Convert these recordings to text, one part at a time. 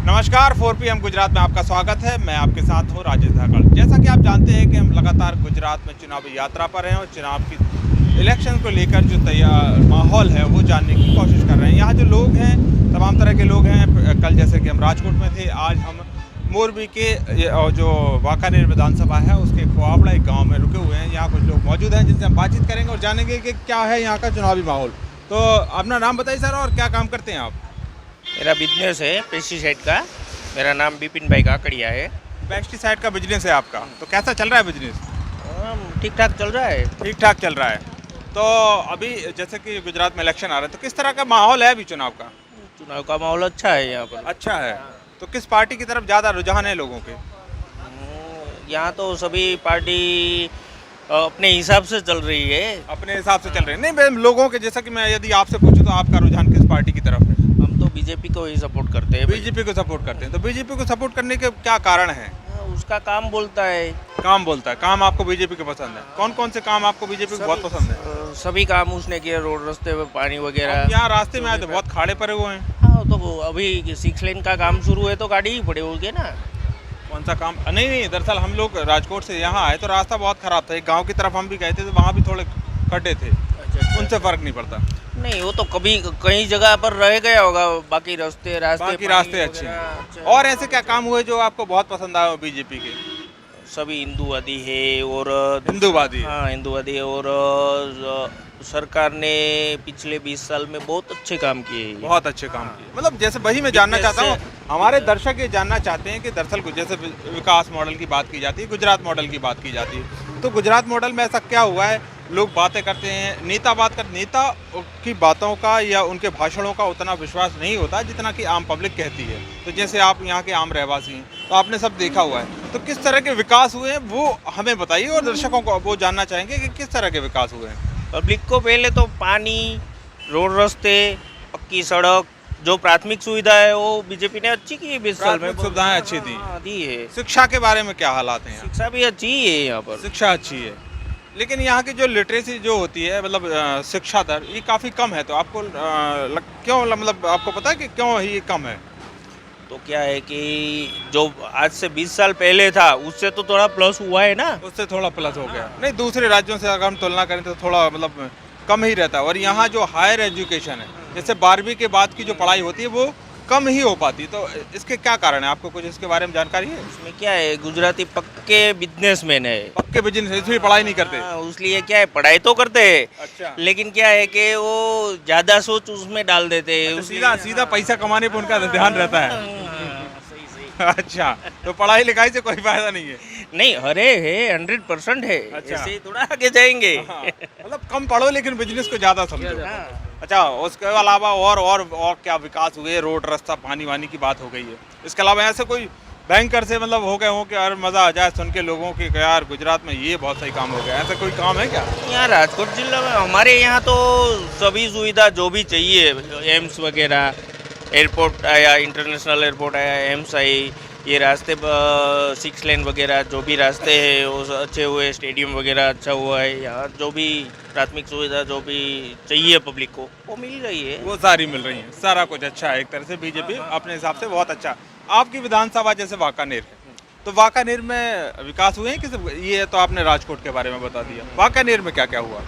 नमस्कार 4PM गुजरात में आपका स्वागत है। मैं आपके साथ हूँ राजेश धाकड़। जैसा कि आप जानते हैं कि हम लगातार गुजरात में चुनावी यात्रा पर हैं और चुनाव की इलेक्शन को लेकर जो तैयार माहौल है वो जानने की कोशिश कर रहे हैं। यहाँ जो लोग हैं तमाम तरह के लोग हैं। कल जैसे कि हम राजकोट में थे, आज हम मोरबी के जो वाकानेर विधानसभा है उसके कुआवड़ा एक गाँव में रुके हुए हैं। यहाँ कुछ लोग मौजूद हैं जिनसे हम बातचीत करेंगे और जानेंगे कि क्या है यहाँ का चुनावी माहौल। तो अपना नाम बताइए सर और क्या काम करते हैं आप? मेरा बिजनेस है पेस्टिसाइड का। मेरा नाम बिपिन भाई काकड़िया है। पेस्टिसाइड का बिजनेस है आपका, तो कैसा चल रहा है बिजनेस? ठीक ठाक चल रहा है। ठीक ठाक चल रहा है। तो अभी जैसे कि गुजरात में इलेक्शन आ रहा है, तो किस तरह का माहौल है अभी चुनाव का? चुनाव का माहौल अच्छा है यहाँ पर। अच्छा है। तो किस पार्टी की तरफ ज़्यादा रुझान है लोगों के? यहाँ तो सभी पार्टी अपने हिसाब से चल रही है। अपने हिसाब से चल रहे हैं। नहीं, मैं लोगों के, जैसा कि मैं यदि आपसे पूछूं तो आपका रुझान किस पार्टी की तरफ है? हम तो बीजेपी को ही सपोर्ट करते हैं। बीजेपी को सपोर्ट करते हैं। तो बीजेपी को सपोर्ट करने के क्या कारण है? उसका काम बोलता है। काम बोलता है। काम आपको बीजेपी के पसंद है? कौन कौन से काम आपको बीजेपी को बहुत पसंद है? सभी काम उसने किए, रोड रास्ते में पानी वगैरह। यहाँ रास्ते में आए तो बहुत खाड़े पड़े हुए हैं। हाँ, तो अभी 6 लेन का काम शुरू है तो गाड़ी ही पड़े होंगे ना। कौन सा काम? नहीं, दरअसल हम लोग राजकोट से यहाँ आए तो रास्ता बहुत ख़राब था। एक गांव की तरफ हम भी गए थे तो वहाँ भी थोड़े खड्डे थे। अच्छा। उनसे फ़र्क नहीं पड़ता। नहीं, वो तो कभी कहीं जगह पर रह गया होगा। बाकी रास्ते अच्छे हैं। और ऐसे क्या काम हुए जो आपको बहुत पसंद आए बीजेपी के? सभी हिंदूवादी है और हिंदूवादी है। हाँ, हिंदूवादी है। और सरकार ने पिछले 20 साल में बहुत अच्छे काम किए हैं। बहुत अच्छे काम किए। मतलब जैसे वही मैं जानना चाहता हूँ, हमारे दर्शक ये जानना चाहते हैं कि दरअसल जैसे विकास मॉडल की बात की जाती है, गुजरात मॉडल की बात की जाती है, तो गुजरात मॉडल में ऐसा क्या हुआ है? लोग बातें करते हैं, नेता की बातों का या उनके भाषणों का उतना विश्वास नहीं होता जितना कि आम पब्लिक कहती है। तो जैसे आप यहाँ के आम रहवासी हैं तो आपने सब देखा हुआ है, तो किस तरह के विकास हुए हैं वो हमें बताइए और दर्शकों को वो जानना चाहेंगे कि किस तरह के विकास हुए हैं। पब्लिक को पहले तो पानी, रोड रास्ते, पक्की सड़क, जो प्राथमिक सुविधा है वो बीजेपी ने अच्छी की है 20 साल में। सुविधाएं अच्छी दी है। शिक्षा के बारे में क्या हालात हैं? शिक्षा भी अच्छी ही है यहाँ पर। शिक्षा अच्छी है, लेकिन यहाँ की जो लिटरेसी जो होती है, मतलब शिक्षा दर, ये काफ़ी कम है। तो आपको क्यों, मतलब आपको पता है कि क्यों ये कम है? तो क्या है कि जो आज से 20 साल पहले था उससे तो थोड़ा प्लस हुआ है ना। उससे थोड़ा प्लस हो गया। नहीं, दूसरे राज्यों से अगर हम तुलना करें तो थोड़ा मतलब कम ही रहता है। और यहाँ जो हायर एजुकेशन है, जैसे 12वीं के बाद की जो पढ़ाई होती है वो कम ही हो पाती। तो इसके क्या कारण है? आपको कुछ इसके बारे में जानकारी है? इसमें क्या है, गुजराती पक्के बिजनेसमैन है। पक्के बिजनेस, इसलिए पढ़ाई नहीं करते। इसलिए क्या है, पढ़ाई तो करते हैं। अच्छा। लेकिन क्या है कि वो ज्यादा सोच उसमें डाल देते हैं। सीधा सीधा पैसा कमाने पर उनका ध्यान रहता है। अच्छा, तो पढ़ाई लिखाई से कोई फायदा नहीं है? नहीं, अरे है 100% है। अच्छा। ऐसे ही थोड़ा आगे जाएंगे। मतलब कम पढ़ो लेकिन बिजनेस को ज्यादा समझो। हाँ। अच्छा, उसके अलावा और क्या विकास हुए? रोड, रास्ता, पानी वानी की बात हो गई है। इसके अलावा ऐसे कोई बैंकर से मतलब हो गए हो कि यार मजा आ जाए सुन के लोगों की कि यार गुजरात में ये बहुत सही काम हो गया, ऐसा कोई काम है क्या? यहाँ राजकोट जिला में हमारे यहाँ तो सभी सुविधा जो भी चाहिए, एम्स वगैरह, एयरपोर्ट आया, इंटरनेशनल एयरपोर्ट आया, एम्स आई, ये रास्ते 6 लेन वगैरह जो भी रास्ते हैं वो अच्छे हुए, स्टेडियम वगैरह अच्छा हुआ है। यहाँ जो भी प्राथमिक सुविधा जो भी चाहिए पब्लिक को वो मिल रही है। वो सारी मिल रही है, सारा कुछ अच्छा है। एक तरह से बीजेपी अपने हिसाब से बहुत अच्छा। आपकी विधानसभा जैसे वाकानेर है, तो वाकानेर में विकास हुए हैं कि ये तो आपने राजकोट के बारे में बता दिया, वाकानेर में क्या क्या हुआ?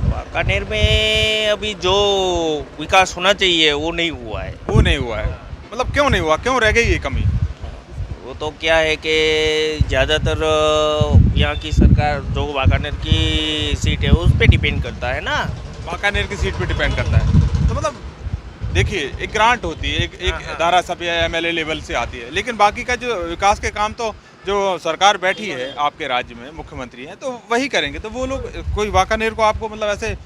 वाकानेर में अभी जो विकास होना चाहिए वो नहीं हुआ है। वो नहीं हुआ है, मतलब क्यों नहीं हुआ? क्यों रह गई ये कमी? वो तो क्या है कि ज़्यादातर यहाँ की सरकार जो वाकानेर की सीट है उस पर डिपेंड करता है ना। वाकानेर की सीट पे डिपेंड करता है। तो मतलब देखिए, एक ग्रांट होती है, एक धारासभा या एमएलए लेवल से आती है, लेकिन बाकी का जो विकास के काम तो जो सरकार बैठी है आपके राज्य में, मुख्यमंत्री हैं, तो वही करेंगे। तो वो लोग, कोई वाकानेर को आपको मतलब ऐसे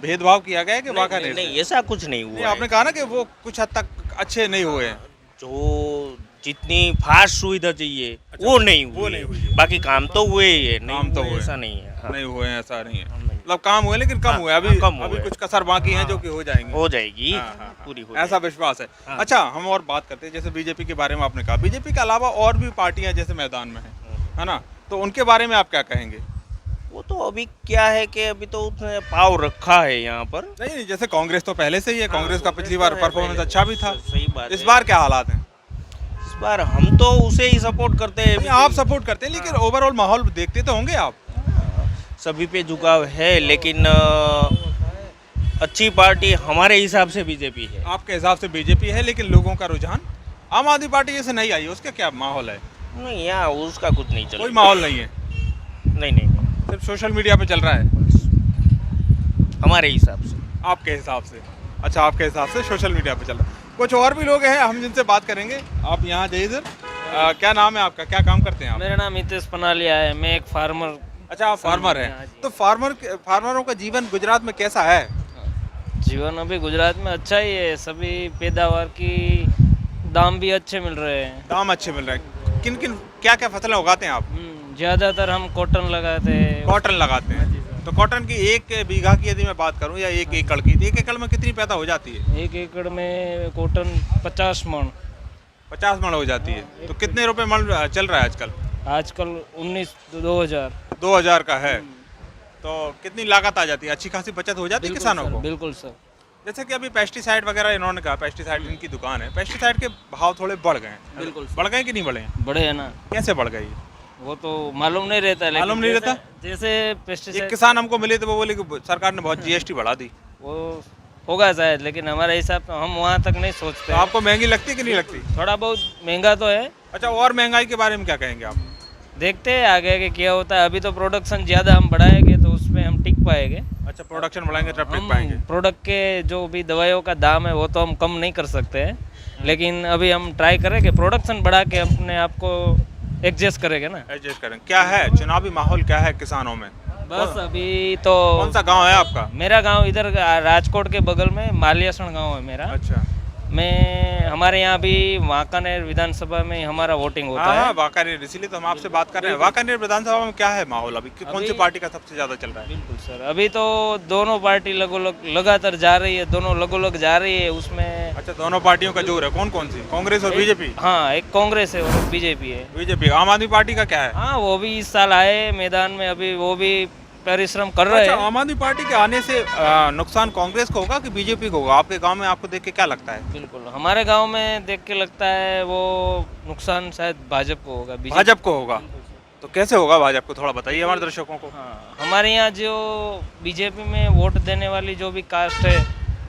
भेदभाव किया गया है कि वाकानेर? नहीं, ऐसा कुछ नहीं हुआ। आपने कहा ना कि वो कुछ हद तक अच्छे नहीं हुए हैं। जो जितनी फास्ट सुविधा चाहिए वो नहीं हुई। बाकी काम तो हुए ही है। काम तो हुए, ऐसा नहीं है। हाँ। नहीं हुए हैं, ऐसा नहीं है। मतलब काम हुए लेकिन कम हुए। अभी कुछ कसर बाकी है जो कि हो जाएंगी। पूरी हो ऐसा विश्वास है। अच्छा, हम और बात करते हैं। जैसे बीजेपी के बारे में आपने कहा, बीजेपी के अलावा और भी पार्टियां जैसे मैदान में है ना, तो उनके बारे में आप क्या कहेंगे? वो तो अभी क्या है कि अभी तो उसने पाव रखा है यहाँ पर। नहीं, जैसे कांग्रेस तो पहले से ही है। कांग्रेस का पिछली बार परफॉर्मेंस अच्छा भी था। सही बात। इस बार क्या हालात हैं? बार हम तो उसे ही सपोर्ट करते हैं। आप सपोर्ट करते हैं, लेकिन ओवरऑल माहौल देखते तो होंगे आप। सभी पे झुकाव है, लेकिन अच्छी पार्टी हमारे हिसाब से बीजेपी है। आपके हिसाब से बीजेपी है, लेकिन लोगों का रुझान आम आदमी पार्टी जैसे नहीं आई है, उसका क्या माहौल है? नहीं, यहाँ उसका कुछ नहीं चल कोई माहौल नहीं है, नहीं नहीं नहीं, सिर्फ सोशल मीडिया पे चल रहा है हमारे हिसाब से। आपके हिसाब से? अच्छा, आपके हिसाब से सोशल मीडिया पे चल रहा है। कुछ और भी लोग हैं, हम जिनसे बात करेंगे। आप यहाँ जाइए इधर। क्या नाम है आपका, क्या काम करते हैं आप? मेरा नाम हितेश पनालिया है, मैं एक फार्मर। अच्छा, आप फार्मर हाँ हैं। जी। तो फार्मरों का जीवन गुजरात में कैसा है? जीवन अभी गुजरात में अच्छा ही है, सभी पैदावार की दाम भी अच्छे मिल रहे हैं। दाम अच्छे मिल रहे हैं। किन किन क्या क्या फसलें उगाते हैं आप? ज़्यादातर हम कॉटन लगाते हैं। कॉटन लगाते हैं। तो कॉटन की 1 बीघा की यदि मैं बात करूं या 1 एकड़ की, तो 1 एकड़ में कितनी पैदा हो जाती है? 1 एकड़ में कॉटन 50 मन। 50 मण हो जाती है। तो कितने रुपए मण चल रहा है आजकल? आजकल 2000 2000 का है। तो कितनी लागत आ जाती है? अच्छी खासी बचत हो जाती है किसानों को? बिल्कुल सर। जैसे कि अभी पेस्टिसाइड वगैरह इन्होंने कहा, पेस्टिसाइड इनकी दुकान है, पेस्टिसाइड के भाव थोड़े बढ़ गए हैं। बिल्कुल बढ़ गए कि नहीं बढ़े हैं? बड़े है ना, कैसे बढ़ गए? वो तो मालूम नहीं रहता है, लेकिन मालूम नहीं रहता? जैसे एक पेस्टिसाइड किसान हमको मिले तो वो बोले कि सरकार ने बहुत जीएसटी बढ़ा दी। वो होगा शायद, लेकिन हमारे हिसाब से हम वहाँ तक नहीं सोचते तो हैं। आपको महंगी लगती कि नहीं लगती? थोड़ा बहुत महंगा तो है। अच्छा, और महंगाई के बारे में क्या कहेंगे आप? देखते हैं आगे आगे क्या होता है। अभी तो प्रोडक्शन ज़्यादा हम बढ़ाएंगे तो उसमें हम टिक पाएंगे। अच्छा, प्रोडक्शन बढ़ाएंगे तब टिक हम पाएंगे। प्रोडक्ट के जो भी दवाइयों का दाम है वो तो हम कम नहीं कर सकते हैं, लेकिन अभी हम ट्राई करेंगे प्रोडक्शन बढ़ा के अपने आप को एडजस्ट करेंगे ना। एडजस्ट करें। क्या है चुनावी माहौल, क्या है किसानों में? बस अभी तो कौन सा गांव है आपका? मेरा गांव इधर राजकोट के बगल में मालियासण गांव है मेरा। अच्छा, हमारे यहाँ भी वांकानेर विधानसभा में हमारा वोटिंग होता है। वांकानेर, इसीलिए तो हम आपसे बात कर रहे हैं। वांकानेर विधानसभा में क्या है माहौल अभी? कौन सी पार्टी का सबसे ज्यादा चल रहा है? बिल्कुल सर, अभी तो दोनों पार्टी लगातार जा रही है, दोनों लगोलग जा रही है उसमें। अच्छा, दोनों पार्टियों का जोर है। कौन कौन सी? कांग्रेस और बीजेपी? हाँ, एक कांग्रेस है और बीजेपी है। बीजेपी। आम आदमी पार्टी का क्या है? हाँ, वो भी इस साल आए मैदान में, अभी वो भी परिश्रम कर रहे अच्छा, हैं। आम आदमी पार्टी के आने से नुकसान कांग्रेस को होगा कि बीजेपी को होगा? आपके गांव में आपको देख के क्या लगता है? बिल्कुल, हमारे गांव में देख के लगता है वो नुकसान शायद भाजपा को होगा। भाजपा को होगा। तो कैसे होगा भाजपा को, थोड़ा बताइए हमारे दर्शकों को। हाँ, हमारे यहाँ जो बीजेपी में वोट देने वाली जो भी कास्ट है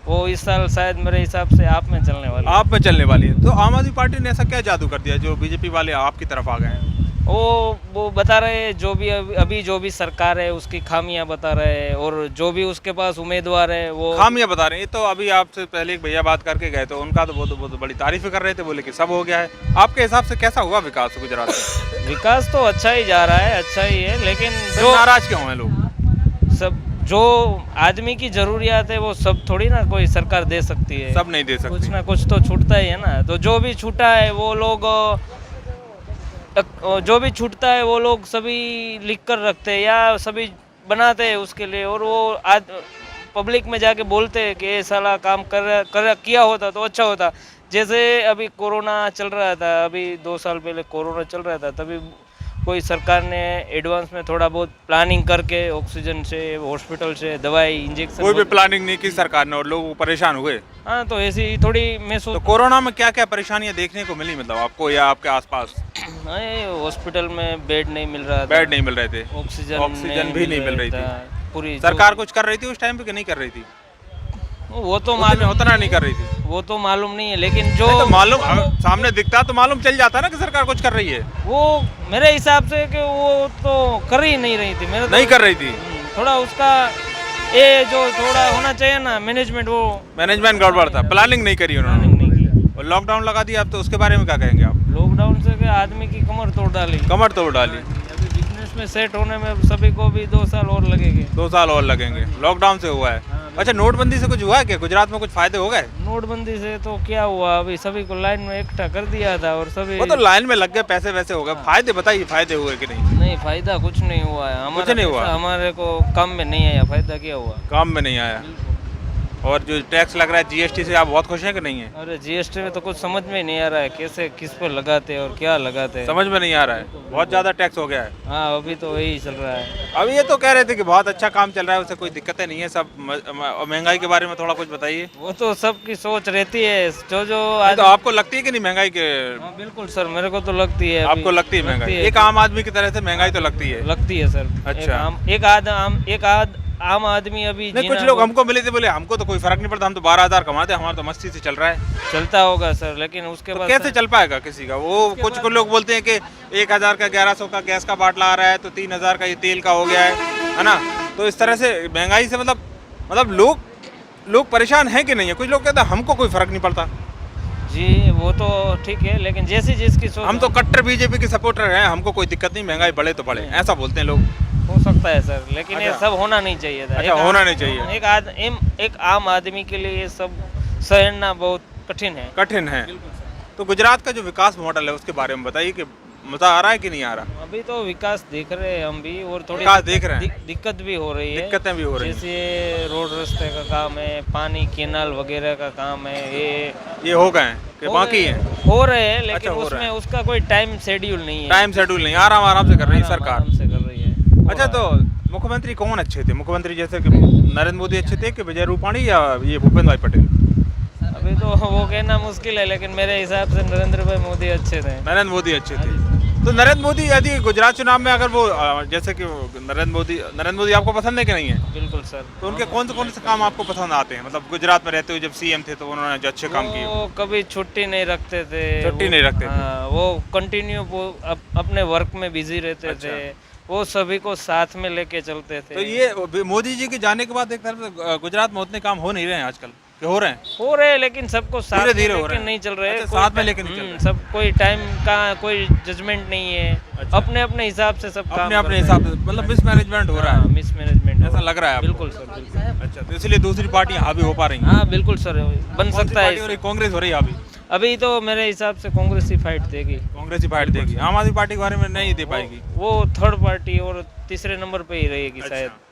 वो इस साल शायद मेरे हिसाब से आप में चलने वाली है। आप में चलने वाली है। तो आम आदमी पार्टी ने ऐसा क्या जादू कर दिया जो बीजेपी वाले आपकी तरफ आ गए हैं? वो बता रहे हैं जो भी अभी जो भी सरकार है उसकी खामियां बता रहे हैं, और जो भी उसके पास उम्मीदवार है वो खामियां बता रहे हैं। ये तो अभी आपसे पहले एक भैया बात करके गए, तो उनका तो वो तो बड़ी तारीफ कर रहे थे, बोले कि सब हो गया है। आपके हिसाब से कैसा हुआ विकास गुजरात में? विकास तो अच्छा ही जा रहा है, अच्छा ही है, लेकिन जो नाराज क्यों हैं लोग? सब जो आदमी की जरूरियात है वो सब थोड़ी ना कोई सरकार दे सकती है। सब नहीं दे कुछ सकती। ना कुछ तो छूटता ही है ना। तो जो भी छूटा है वो लोग सभी लिख कर रखते हैं या सभी बनाते हैं उसके लिए, और वो आज पब्लिक में जाके बोलते हैं कि ये साला काम किया होता तो अच्छा होता। जैसे अभी कोरोना चल रहा था, अभी 2 साल पहले कोरोना चल रहा था, तभी कोई सरकार ने एडवांस में थोड़ा बहुत प्लानिंग करके ऑक्सीजन से, हॉस्पिटल से दवाई, इंजेक्शन, कोई भी प्लानिंग नहीं की सरकार ने और लोग परेशान हुए। हाँ, तो ऐसी थोड़ी मैं तो कोरोना में क्या क्या परेशानियां देखने को मिली, मतलब आपको या आपके आसपास? हॉस्पिटल में बेड नहीं मिल रहा था, बेड नहीं मिल रहे थे, ऑक्सीजन भी नहीं मिल रही थी। पूरी सरकार कुछ कर रही थी उस टाइम पे कि नहीं कर रही थी? वो तो मालूम उतना नहीं कर रही थी। वो तो मालूम नहीं है, लेकिन जो तो मालूम सामने दिखता तो मालूम चल जाता ना कि सरकार कुछ कर रही है। वो मेरे हिसाब से कि वो तो कर ही नहीं रही थी। मेरे तो नहीं कर रही थी। थोड़ा उसका ये जो थोड़ा होना चाहिए ना मैनेजमेंट, वो मैनेजमेंट गड़बड़ था, प्लानिंग नहीं करी उन्होंने। प्लानिंग नहीं की। और लॉकडाउन लगा दिया, अब तो उसके बारे में क्या कहेंगे आप? लॉकडाउन से क्या आदमी की कमर तोड़ डाली, कमर तोड़ डाली। अभी बिजनेस में सेट होने में सभी को भी 2 साल और लगेंगे। 2 साल और लगेंगे, लॉकडाउन से हुआ है। अच्छा, नोटबंदी से कुछ हुआ है क्या गुजरात में? कुछ फायदे हो गए? नोटबंदी से तो क्या हुआ, अभी सभी को लाइन में इकट्ठा कर दिया था और सभी वो तो लाइन में लग गए, पैसे वैसे हो गए। फायदे बताइए, फायदे हुए कि नहीं? नहीं, फायदा कुछ नहीं हुआ है। हमारा कुछ नहीं हुआ? पैसा हमारे को काम में नहीं आया, फायदा क्या हुआ? काम में नहीं आया। और जो टैक्स लग रहा है जीएसटी से, आप बहुत खुश हैं कि नहीं है? अरे जीएसटी में तो कुछ समझ में नहीं आ रहा है, कैसे किस पर लगाते हैं और क्या लगाते हैं। समझ में नहीं आ रहा है, बहुत ज़्यादा टैक्स हो गया है। हाँ अभी तो वही चल रहा है। अभी ये तो कह रहे थे कि बहुत अच्छा काम चल रहा है, उससे कोई दिक्कतें नहीं है सब। और महंगाई के बारे में थोड़ा कुछ बताइए। वो तो सबकी सोच रहती है, जो जो नहीं, तो आपको लगती है कि नहीं महंगाई के? हाँ बिल्कुल सर, मेरे को तो लगती है। अभी आपको लगती है महंगाई? एक आम आदमी की तरह से महंगाई तो लगती है? लगती है सर। अच्छा। एक आम आदमी अभी नहीं, कुछ जीना लोग हमको मिले थे, बोले हमको तो कोई फर्क नहीं पड़ता, हम तो 12,000 कमाते हैं, हमारा तो मस्ती से चल रहा है। चलता होगा सर, लेकिन उसके तो बाद कैसे चल पाएगा किसी का? वो कुछ लोग बोलते हैं कि 1,000 का 1,100 का गैस का बाटला आ रहा है, तो 3,000 का ये तेल का हो गया है ना? तो इस तरह से महंगाई से मतलब लोग परेशान हैं कि नहीं है? कुछ लोग कहते हैं हमको कोई फर्क नहीं पड़ता। जी वो तो ठीक है, लेकिन जैसी जिसकी सोच। हम तो कट्टर बीजेपी के सपोर्टर हैं, हमको कोई दिक्कत नहीं, महंगाई बढ़े तो बढ़े, ऐसा बोलते हैं लोग। हो सकता है सर, लेकिन ये अच्छा। सब होना नहीं चाहिए था। अच्छा, होना नहीं चाहिए। एक आम आदमी के लिए ये सब सहना बहुत कठिन है। कठिन है। तो गुजरात का जो विकास मॉडल है उसके बारे में बताइए कि मजा आ रहा है कि नहीं आ रहा? अभी तो विकास देख रहे हैं हम भी, और थोड़ी विकास देख रहे हैं। दिक्कत भी हो रही है। दिक्कतें भी हो रही हैं। जैसे रोड रास्ते का काम है, पानी कैनाल वगैरह का काम है, ये हो गए हैं कि बाकी हैं? हो रहे हैं, लेकिन अच्छा, हो रहे उसमें हैं। उसका कोई टाइम शेड्यूल नहीं है। टाइम शेड्यूल नहीं, आराम से कर रही है सरकार। आराम से कर रही है। अच्छा, तो मुख्यमंत्री कौन अच्छे थे? मुख्यमंत्री जैसे कि नरेंद्र मोदी अच्छे थे कि विजय रूपाणी या ये भूपेंद्र भाई पटेल? अभी तो वो कहना मुश्किल है, लेकिन मेरे हिसाब से नरेंद्र भाई मोदी अच्छे थे। नरेंद्र मोदी अच्छे थे। तो नरेंद्र मोदी यदि गुजरात चुनाव में अगर वो जैसे कि नरेंद्र मोदी आपको पसंद है कि नहीं है? बिल्कुल सर। तो उनके कौन से काम आपको पसंद आते हैं? मतलब गुजरात में रहते हुए जब सीएम थे तो उन्होंने जो अच्छे काम किए। वो कभी छुट्टी नहीं रखते थे। छुट्टी नहीं रखते थे। हाँ, वो कंटिन्यू अपने वर्क में बिजी रहते अच्छा। थे। वो सभी को साथ में लेके चलते थे। तो ये मोदी जी के जाने के बाद एक तरफ से गुजरात में उतने काम हो नहीं रहे हैं आजकल, कि हो रहे हैं? लेकिन सबको साथ में धीरे-धीरे हो लेके रहे हैं। नहीं चल रहे। अच्छा, कोई साथ में टाइम- लेके नहीं चल रहे। सब कोई टाइम का कोई जजमेंट नहीं है। अच्छा। अपने अपने हिसाब से सब काम अपने हिसाब से, मतलब मिसमैनेजमेंट हो रहा है। मिसमैनेजमेंट ऐसा लग रहा है आपको? बिल्कुल सर, बिल्कुल। अच्छा, तो इसलिए दूसरी पार्टी हावी हो पा रही है। हाँ बिल्कुल सर, बन कौन सी सकता पार्टी हो है। रही? कांग्रेस हो रही है हावी? अभी तो मेरे हिसाब से कांग्रेस ही फाइट देगी। कांग्रेस ही फाइट देगी, आम आदमी पार्टी के बारे में नहीं दे पाएगी। वो थर्ड पार्टी और तीसरे नंबर पे ही रहेगी शायद। अच्छा।